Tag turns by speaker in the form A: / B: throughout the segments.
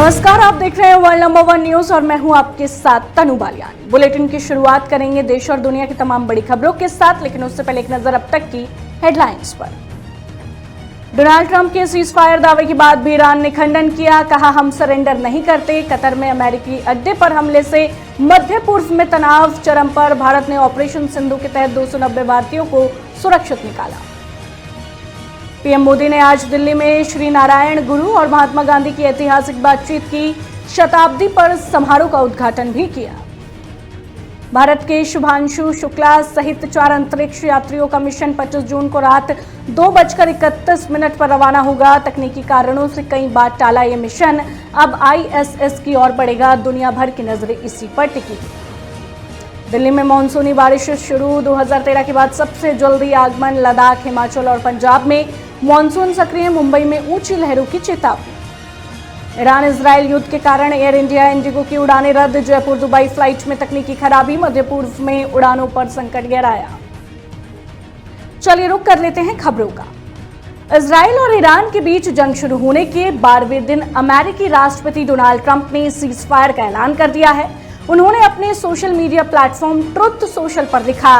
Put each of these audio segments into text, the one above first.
A: नमस्कार, आप देख रहे हैं वर्ल्ड नंबर 1 न्यूज और मैं हूं आपके साथ तनु बालियान। बुलेटिन की शुरुआत करेंगे देश और दुनिया की तमाम बड़ी खबरों के साथ, लेकिन उससे पहले एक नजर अब तक की हेडलाइंस पर। डोनाल्ड ट्रंप के सीज फायर दावे के बाद भी ईरान ने खंडन किया, कहा हम सरेंडर नहीं करते। कतर में अमेरिकी अड्डे पर हमले से मध्य पूर्व में तनाव चरम पर, भारत ने ऑपरेशन सिंधु के तहत 290 भारतीयों को सुरक्षित निकाला। पीएम मोदी ने आज दिल्ली में श्री नारायण गुरु और महात्मा गांधी की ऐतिहासिक बातचीत की शताब्दी पर समारोह का उद्घाटन भी किया। भारत के शुभांशु शुक्ला सहित 4 अंतरिक्ष यात्रियों का मिशन 25 जून को रात 2:31 पर रवाना होगा। तकनीकी कारणों से कई बार टाला ये मिशन अब ISS की ओर बढ़ेगा। दुनिया भर की नजरें इसी पर टिकी। दिल्ली में मानसूनी बारिश शुरू, 2013 के बाद सबसे जल्दी आगमन। लद्दाख, हिमाचल और पंजाब में मानसून सक्रिय, मुंबई में ऊंची लहरों की चेतावनी। ईरान इजरायल युद्ध के कारण एयर इंडिया इंडिगो की उड़ानें रद्द। जयपुर दुबई फ्लाइट में तकनीकी खराबी, मध्य पूर्व में उड़ानों पर संकट गहराया। चलिए रुक कर लेते हैं खबरों का। इजरायल और ईरान के बीच जंग शुरू होने के 12वें दिन अमेरिकी राष्ट्रपति डोनाल्ड ट्रंप ने सीज फायर का ऐलान कर दिया है। उन्होंने अपने social media platform truth social पर लिखा,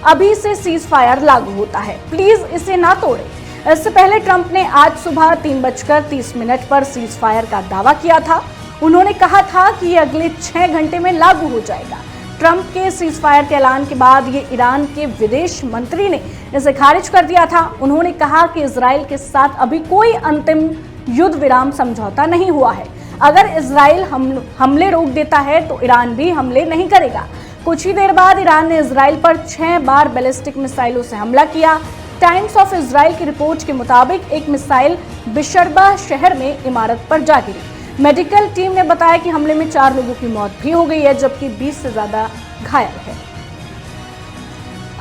A: अभी से सीज फायर लागू होता है, प्लीज इसे ना तोड़ें। इससे पहले ट्रंप ने आज सुबह 3:30 पर सीज फायर का दावा किया था। उन्होंने कहा था कि ये अगले 6 घंटे में लागू हो जाएगा। ट्रंप के सीज फायर के ऐलान के बाद ये ईरान के विदेश मंत्री ने इसे खारिज कर दिया था। उन्होंने कहा कि इजराइल के साथ अभी कोई अंतिम युद्ध विराम समझौता नहीं हुआ है। अगर इजराइल हमले रोक देता है तो ईरान भी हमले नहीं करेगा। कुछ ही देर बाद ईरान ने इजराइल पर 6 बार बैलिस्टिक मिसाइलों से हमला किया। टाइम्स ऑफ इजराइल की रिपोर्ट के मुताबिक एक मिसाइल बिशरबा शहर में इमारत पर जा गिरी। मेडिकल टीम ने बताया कि हमले में 4 लोगों की मौत भी हो गई है, जबकि 20 से ज्यादा घायल है।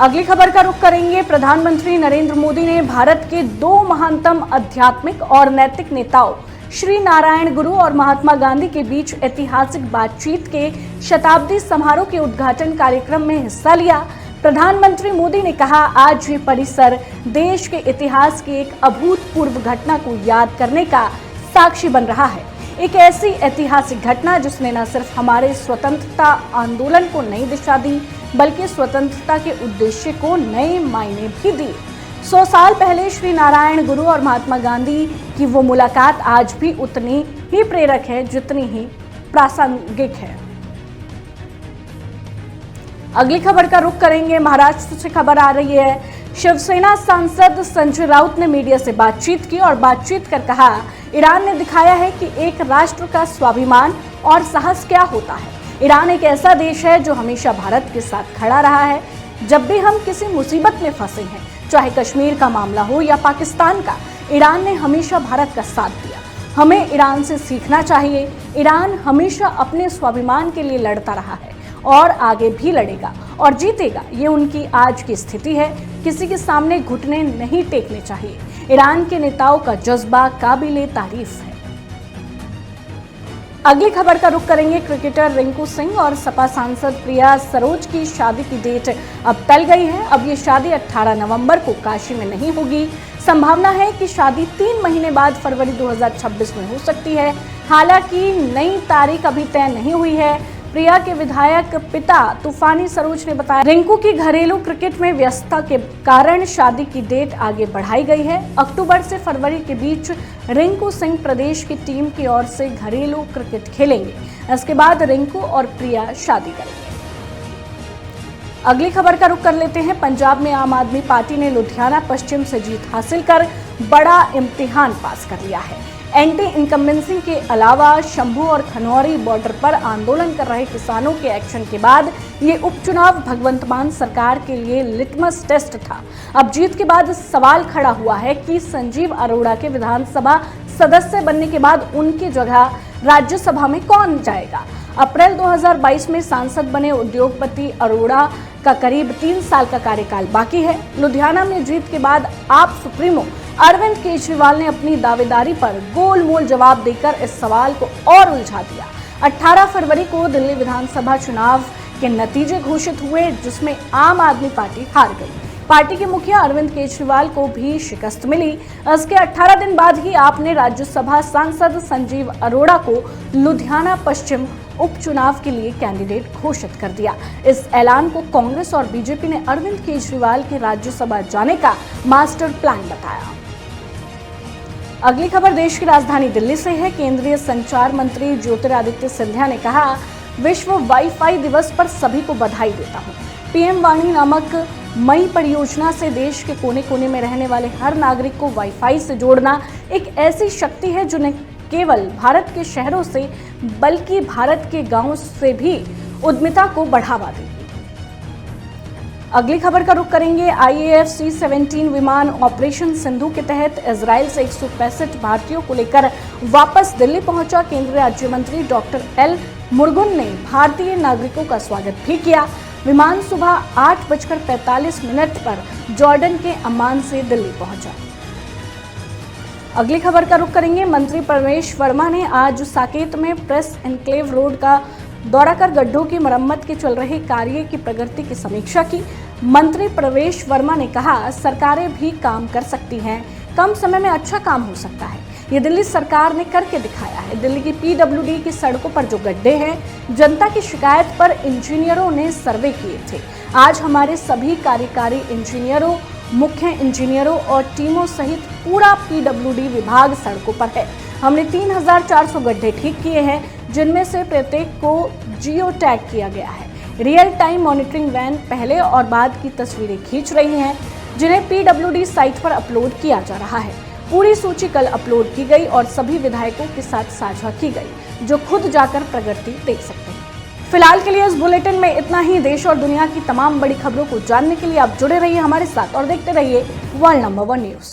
A: अगली खबर का रुख करेंगे। प्रधानमंत्री नरेंद्र मोदी ने भारत के 2 महानतम आध्यात्मिक और नैतिक नेताओं श्री नारायण गुरु और महात्मा गांधी के बीच ऐतिहासिक बातचीत के शताब्दी समारोह के उद्घाटन कार्यक्रम में हिस्सा लिया। प्रधानमंत्री मोदी ने कहा, आज ये परिसर देश के इतिहास की एक अभूतपूर्व घटना को याद करने का साक्षी बन रहा है। एक ऐसी ऐतिहासिक घटना जिसने न सिर्फ हमारे स्वतंत्रता आंदोलन को नई दिशा दी, बल्कि स्वतंत्रता के उद्देश्य को नए मायने भी दिए। 100 साल पहले श्री नारायण गुरु और महात्मा गांधी की वो मुलाकात आज भी उतनी ही प्रेरक है जितनी ही प्रासंगिक है। अगली खबर का रुख करेंगे। महाराष्ट्र से खबर आ रही है। शिवसेना सांसद संजय राउत ने मीडिया से बातचीत की और बातचीत कर कहा, ईरान ने दिखाया है कि एक राष्ट्र का स्वाभिमान और साहस क्या होता है। ईरान एक ऐसा देश है जो हमेशा भारत के साथ खड़ा रहा है। जब भी हम किसी मुसीबत में फंसे हैं, चाहे कश्मीर का मामला हो या पाकिस्तान का, ईरान ने हमेशा भारत का साथ दिया। हमें ईरान से सीखना चाहिए। ईरान हमेशा अपने स्वाभिमान के लिए लड़ता रहा है और आगे भी लड़ेगा और जीतेगा। ये उनकी आज की स्थिति है। किसी के सामने घुटने नहीं टेकने चाहिए। ईरान के नेताओं का जज्बा काबिले तारीफ है। अगली खबर का रुख करेंगे। क्रिकेटर रिंकू सिंह और सपा सांसद प्रिया सरोज की शादी की डेट अब टल गई है। अब ये शादी 18 नवंबर को काशी में नहीं होगी। संभावना है कि शादी 3 महीने बाद फरवरी 2026 में हो सकती है। हालांकि नई तारीख अभी तय नहीं हुई है। प्रिया के विधायक पिता तूफानी सरोज ने बताया, रिंकू की घरेलू क्रिकेट में व्यस्तता के कारण शादी की डेट आगे बढ़ाई गई है। अक्टूबर से फरवरी के बीच रिंकू सिंह प्रदेश की टीम की ओर से घरेलू क्रिकेट खेलेंगे। इसके बाद रिंकू और प्रिया शादी करेंगे। अगली खबर का रुख कर लेते हैं। पंजाब में आम आदमी पार्टी ने लुधियाना पश्चिम से जीत हासिल कर बड़ा इम्तिहान पास कर लिया है। एंटी इनकम्बेंसी के अलावा शंभू और खनौरी बॉर्डर पर आंदोलन कर रहे किसानों के एक्शन के बाद ये उपचुनाव भगवंत मान सरकार के लिए लिटमस टेस्ट था। अब जीत के बाद सवाल खड़ा हुआ है कि संजीव अरोड़ा के विधानसभा सदस्य बनने के बाद उनकी जगह राज्यसभा में कौन जाएगा। अप्रैल 2022 में सांसद बने उद्योगपति अरोड़ा का करीब 3 साल का कार्यकाल बाकी है। लुधियाना में जीत के बाद आप सुप्रीमो अरविंद केजरीवाल ने अपनी दावेदारी पर गोलमोल जवाब देकर इस सवाल को और उलझा दिया। 18 फरवरी को दिल्ली विधानसभा चुनाव के नतीजे घोषित हुए, जिसमें आम आदमी पार्टी हार गई। पार्टी के मुखिया अरविंद केजरीवाल को भी शिकस्त मिली। इसके 18 दिन बाद ही आपने राज्यसभा सांसद संजीव अरोड़ा को लुधियाना पश्चिम उपचुनाव के लिए कैंडिडेट घोषित कर दिया। इस ऐलान को कांग्रेस और बीजेपी ने अरविंद केजरीवाल के राज्यसभा जाने का मास्टर प्लान बताया। अगली खबर देश की राजधानी दिल्ली से है। केंद्रीय संचार मंत्री ज्योतिरादित्य सिंधिया ने कहा, विश्व वाईफाई दिवस पर सभी को बधाई देता हूं। पीएम वाणी नामक मई परियोजना से देश के कोने कोने में रहने वाले हर नागरिक को वाईफाई से जोड़ना एक ऐसी शक्ति है जो न केवल भारत के शहरों से बल्कि भारत के गांवों से भी उद्यमिता को बढ़ावा देगी। अगली खबर का रुख करेंगे। IAF C-17 विमान ऑपरेशन सिंधु के तहत इजराइल से 165 भारतीयों को लेकर वापस दिल्ली पहुंचा। केंद्रीय राज्य मंत्री डॉक्टर एल मुरुगन ने भारतीय नागरिकों का स्वागत भी किया। विमान सुबह 8:45 पर जॉर्डन के अम्मान से दिल्ली पहुंचा। अगली खबर का रुख करेंगे। मंत्री प्रवेश वर्मा ने आज साकेत में प्रेस एनक्लेव रोड का दौरा कर गड्ढों की मरम्मत के चल रहे कार्य की प्रगति की समीक्षा की। मंत्री प्रवेश वर्मा ने कहा, सरकारें भी काम कर सकती हैं, कम समय में अच्छा काम हो सकता है। ये दिल्ली सरकार ने करके दिखाया है। दिल्ली की PWD की सड़कों पर जो गड्ढे हैं, जनता की शिकायत पर इंजीनियरों ने सर्वे किए थे। आज हमारे सभी कार्यकारी इंजीनियरों, मुख्य इंजीनियरों और टीमों सहित पूरा PWD विभाग सड़कों पर है। हमने 3400 गड्ढे ठीक किए हैं, जिनमें से प्रत्येक को जियो टैग किया गया है। रियल टाइम मॉनिटरिंग वैन पहले और बाद की तस्वीरें खींच रही हैं, जिन्हें PWD साइट पर अपलोड किया जा रहा है। पूरी सूची कल अपलोड की गई और सभी विधायकों के साथ साझा की गई, जो खुद जाकर प्रगति देख सकते हैं। फिलहाल के लिए इस बुलेटिन में इतना ही। देश और दुनिया की तमाम बड़ी खबरों को जानने के लिए आप जुड़े रहिए हमारे साथ और देखते रहिए वर्ल्ड नंबर 1 न्यूज।